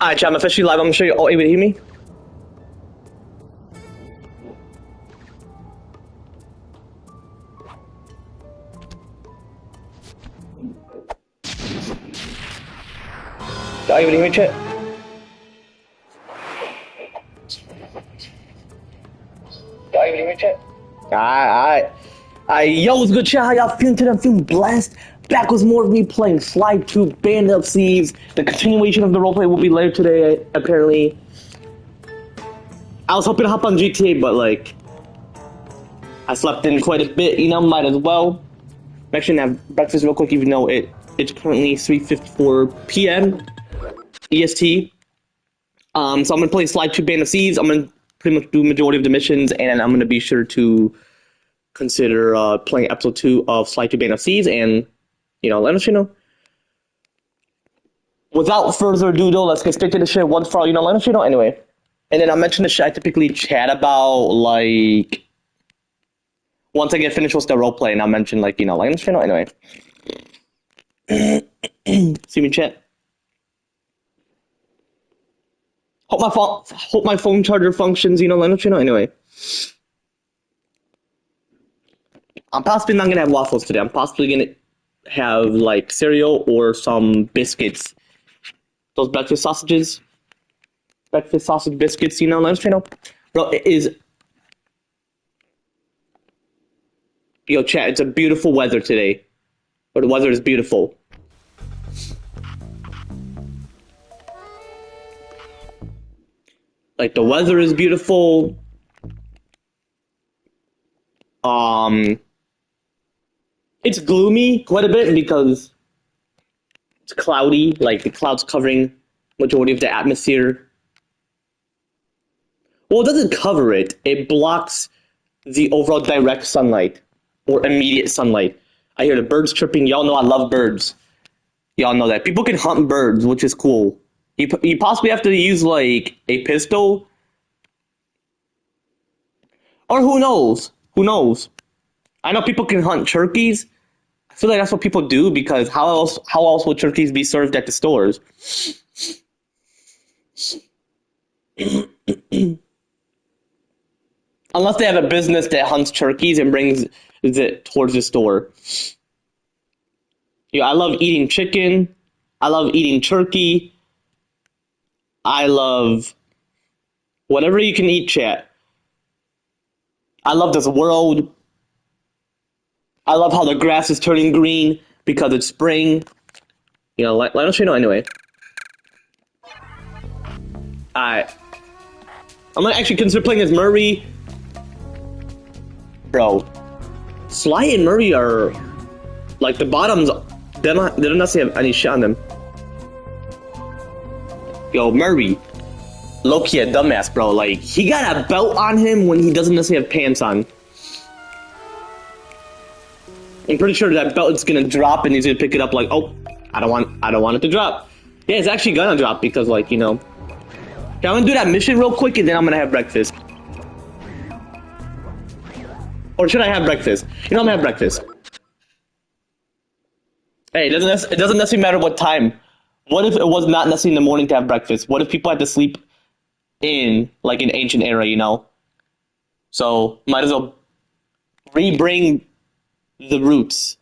Alright, chat, I'm officially live. I'm gonna show you. Oh, able to hear me? Are you able to hear me, chat? Are you able to hear me, chat? Alright. Yo, what's good, chat? How y'all feeling today? I'm feeling blessed. Back with more of me playing Slide 2 Band of Thieves. The continuation of the roleplay will be later today, apparently. I was hoping to hop on GTA, but like, I slept in quite a bit, you know, might as well. I'm actually gonna have breakfast real quick, even though it's currently 3:54 p.m. EST. So I'm gonna play Slide 2 Band of Thieves. I'm gonna pretty much do majority of the missions, and I'm gonna be sure to consider playing episode 2 of Slide 2 Band of Thieves, and let us know. Without further ado, though, let's get straight to the shit once for all. Let us know anyway. And then I'll mention the shit I typically chat about, like, once I get finished with the roleplay, and I'll mention, like, let us know anyway. See me, chat. Hope my phone charger functions, let us know anyway. I'm possibly not gonna have waffles today. I'm possibly gonna have like cereal or some biscuits. Those breakfast sausages. Breakfast sausage biscuits, let us know. Bro, it is. Yo, chat, it's a beautiful weather today. Or the weather is beautiful. Like, the weather is beautiful. It's gloomy quite a bit because it's cloudy. Like, the clouds covering majority of the atmosphere. Well, it doesn't cover it. It blocks the overall direct sunlight or immediate sunlight. I hear the birds chirping. Y'all know I love birds. Y'all know that. People can hunt birds, which is cool. You possibly have to use, like, a pistol. Or who knows? Who knows? I know people can hunt turkeys. I feel like that's what people do because how else would turkeys be served at the stores? Unless they have a business that hunts turkeys and brings it towards the store. I love eating chicken. I love eating turkey. I love whatever you can eat, chat. I love this world. I love how the grass is turning green because it's spring. Let us know anyway. Alright. I'm gonna actually consider playing as Murray. Bro. Sly and Murray are like the bottoms. They don't necessarily have any shit on them. Yo, Murray. Low-key a dumbass, bro. Like, he got a belt on him when he doesn't necessarily have pants on. I'm pretty sure that belt is gonna drop and he's gonna pick it up like, oh, I don't want it to drop. Yeah, it's actually gonna drop because, like, Okay, I'm gonna do that mission real quick and then I'm gonna have breakfast. Or should I have breakfast? I'm gonna have breakfast. Hey, it doesn't necessarily matter what time. What if it was not necessarily in the morning to have breakfast? What if people had to sleep in, like, an ancient era, So, might as well re-bring the roots.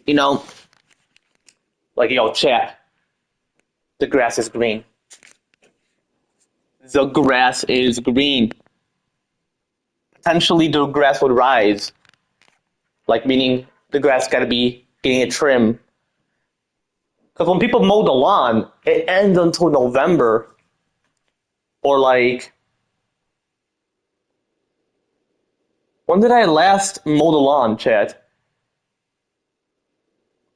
Like, yo, chat. The grass is green. The grass is green. Potentially the grass would rise. Like, meaning the grass gotta be getting a trim. Because when people mow the lawn, it ends until November. Or like... When did I last mow the lawn, chat?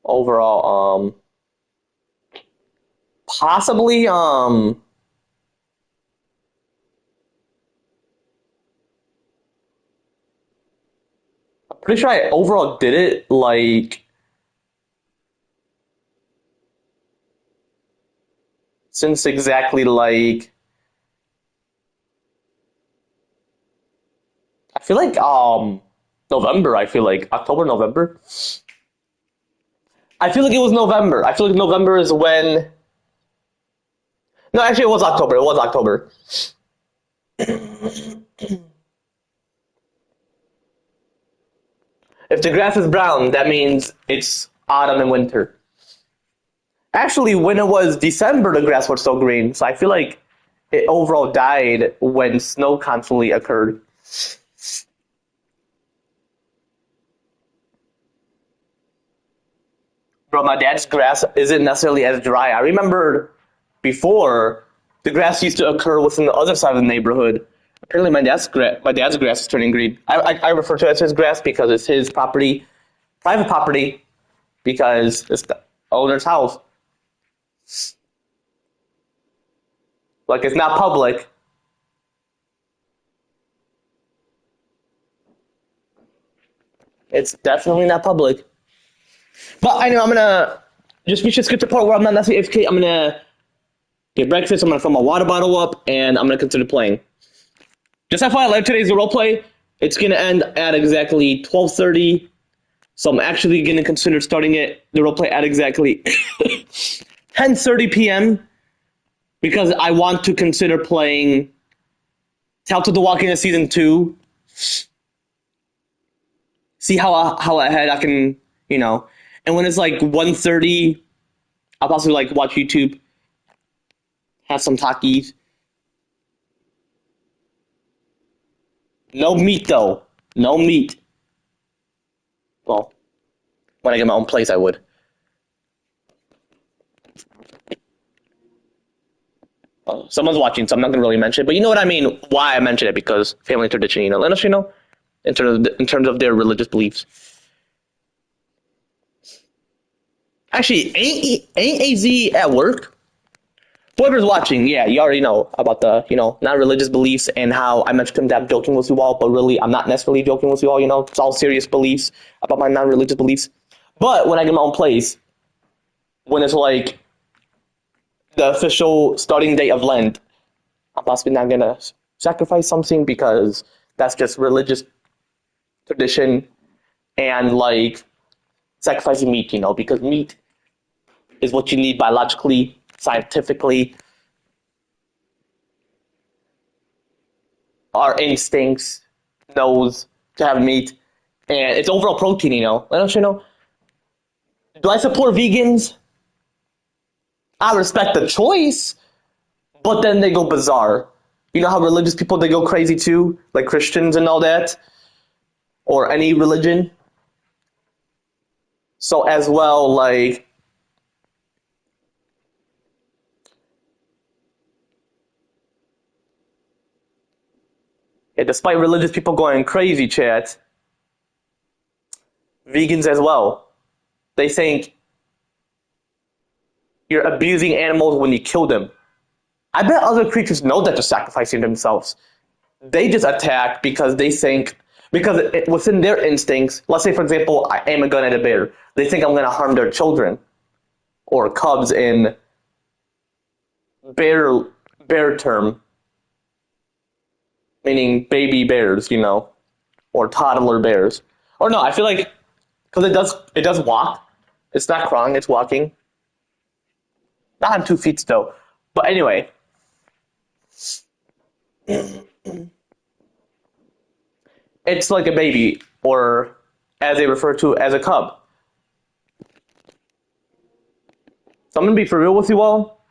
Overall, possibly, I'm pretty sure I overall did it, like, since exactly, like, I feel like, November, I feel like. October, November? I feel like it was November. I feel like November is when... No, actually, it was October. It was October. If the grass is brown, that means it's autumn and winter. Actually, when it was December, the grass was still green. So I feel like it overall died when snow constantly occurred. Bro, my dad's grass isn't necessarily as dry. I remember before the grass used to occur within the other side of the neighborhood. Apparently, my dad's grass is turning green. I refer to it as his grass because it's his property, private property, because it's the owner's house. Like it's not public. It's definitely not public. But I know I'm gonna just we should skip the part where I'm not necessarily AFK. I'm gonna get breakfast. I'm gonna fill my water bottle up, and I'm gonna consider playing. Just FYI, like today's role play. It's gonna end at exactly 12:30. So I'm actually gonna consider starting the role play at exactly 10:30 p.m. because I want to consider playing Tale to the Walking Dead season 2. See how ahead I can, you know. And when it's like 1:30, I'll possibly like watch YouTube, have some Takis. No meat though. No meat. Well, when I get my own place, I would. Someone's watching, so I'm not gonna really mention it. But you know what I mean? Why I mention it? Because family tradition. You know, let us know in terms of their religious beliefs. Actually, ain't AZ at work? Whoever's watching, yeah, you already know about the non-religious beliefs and how I mentioned that I'm joking with you all, but really I'm not necessarily joking with you all. You know, it's all serious beliefs about my non-religious beliefs. But when I get my own place, when it's like the official starting date of Lent, I'm possibly not gonna sacrifice something because that's just religious tradition and like sacrificing meat, because meat is what you need biologically, scientifically. Our instincts knows to have meat, and it's overall protein. Let us know. Do I support vegans? I respect the choice, but then they go bizarre. You know how religious people they go crazy too, like Christians and all that, or any religion. So as well, like yeah, despite religious people going crazy, chat, vegans as well. They think you're abusing animals when you kill them. I bet other creatures know that they're sacrificing themselves. They just attack because they think, because within their instincts, let's say, for example, I aim a gun at a bear. They think I'm going to harm their children or cubs in bear bear term, meaning baby bears, or toddler bears. Or no, I feel like because it does walk. It's not crawling, it's walking. Not on 2 feet though. But anyway, it's like a baby, or as they refer to as a cub. So I'm gonna be for real with you all.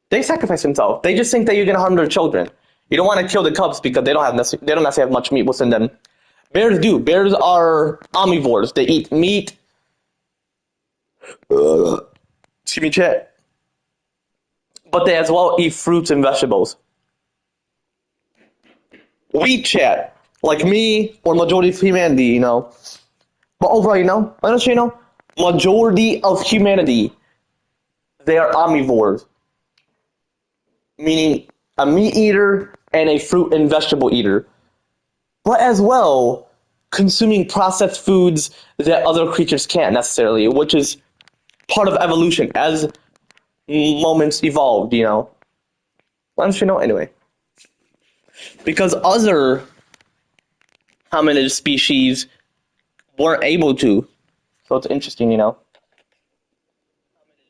They sacrifice themselves. They just think that you're gonna harm their children. You don't want to kill the cubs because they don't necessarily have much meat within them. Bears do. Bears are omnivores. They eat meat. Excuse me, chat. But they as well eat fruits and vegetables. We chat like me or majority of humanity. But overall, let us majority of humanity, they are omnivores, meaning a meat eater and a fruit and vegetable eater. But as well, consuming processed foods that other creatures can't necessarily, which is part of evolution as moments evolved. Let us anyway. Because other hominid species weren't able to. So it's interesting.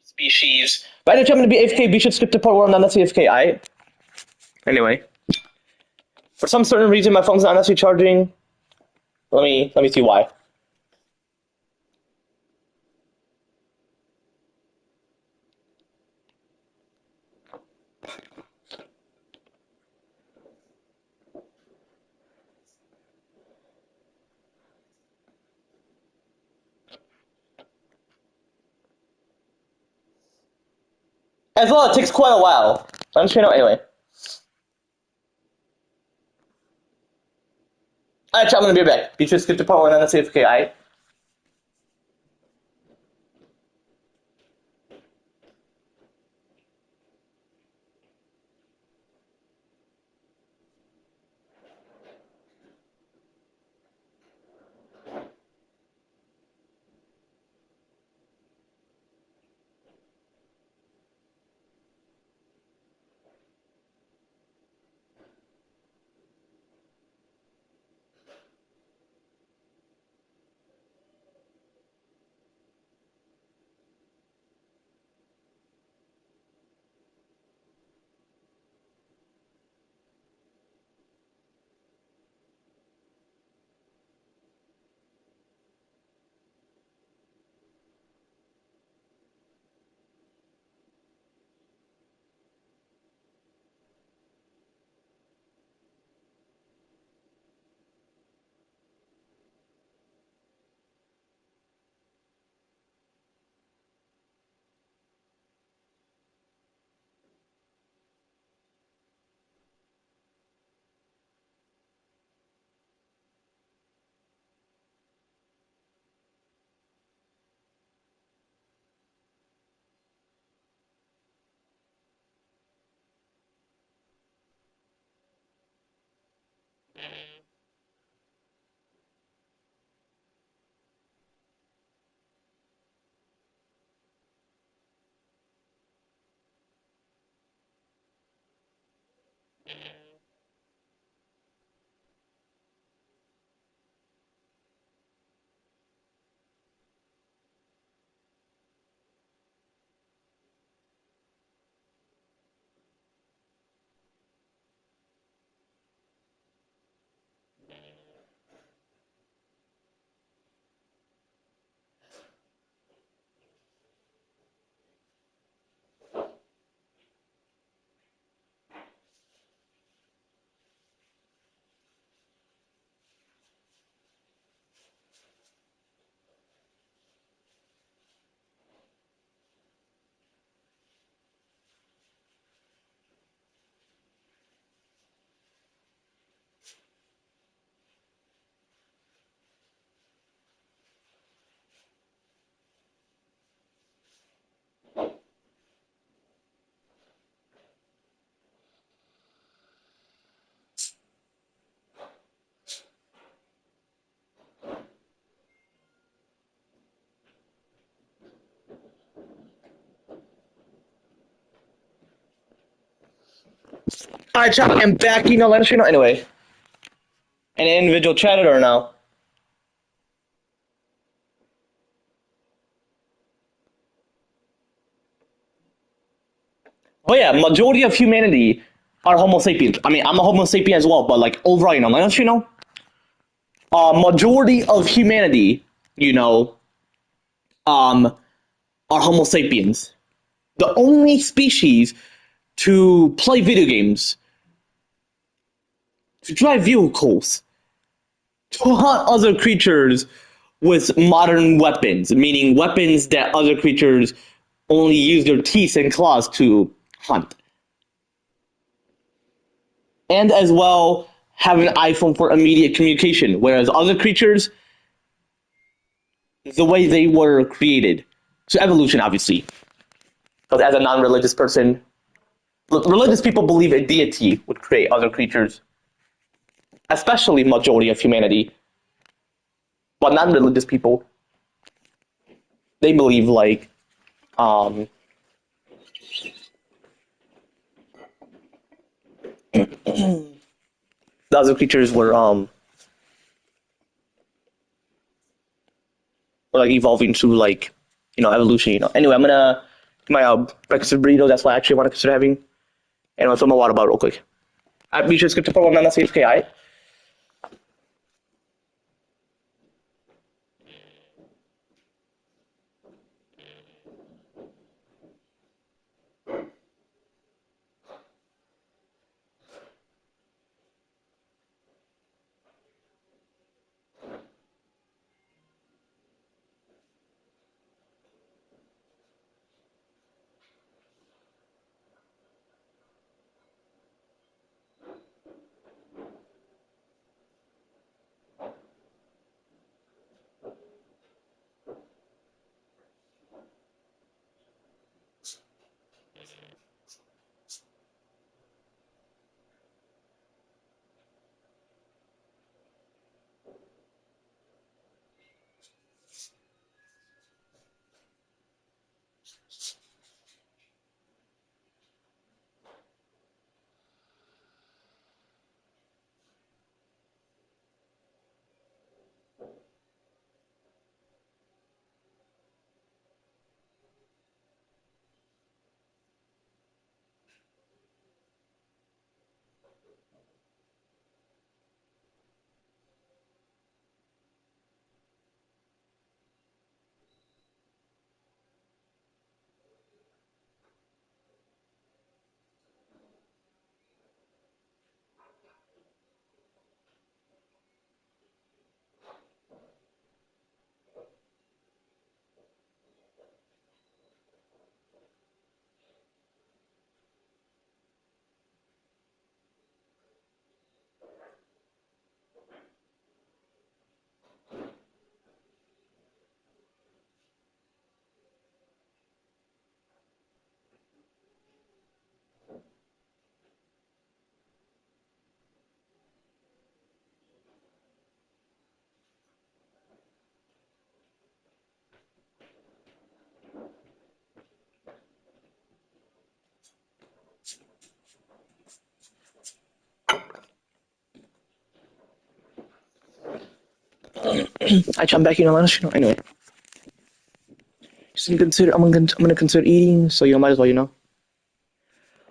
Species By the time I'm gonna be AFK, be sure to skip the part where I'm not necessarily AFK. Anyway, for some certain reason, my phone's not necessarily charging. Let me see why. As well, it takes quite a while. I'm just gonna anyway. Alright, chat, I'm gonna be back. Be sure to skip the part where I'm not necessarily AFK. Alright, chat, I'm back. Let us know anyway. An individual chatted or no? Oh yeah, majority of humanity are Homo sapiens. I mean, I'm a Homo sapien as well, but like overall, let you know, majority of humanity, are Homo sapiens. The only species to play video games, to drive vehicles, to hunt other creatures with modern weapons, meaning weapons that other creatures only use their teeth and claws to hunt. And as well, have an iPhone for immediate communication, whereas other creatures, the way they were created. So evolution, obviously. Because as a non-religious person, religious people believe a deity would create other creatures, especially majority of humanity. But non-religious people, they believe like the other creatures were like evolving through like evolution. Anyway, I'm gonna my breakfast burrito. That's what I actually want to consider having. And I'll fill my water bottle real quick. Be sure to skip the part 1 on that safe, okay, alright? I jump back in a lunch, anyway. Just consider, I'm gonna consider eating, so might as well,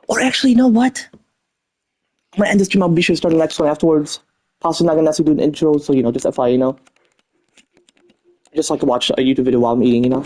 Or actually, you know what? I'm gonna end this stream. I'll be sure to start the next one afterwards. Possibly not gonna necessarily do an intro, so just FYI, just like to watch a YouTube video while I'm eating,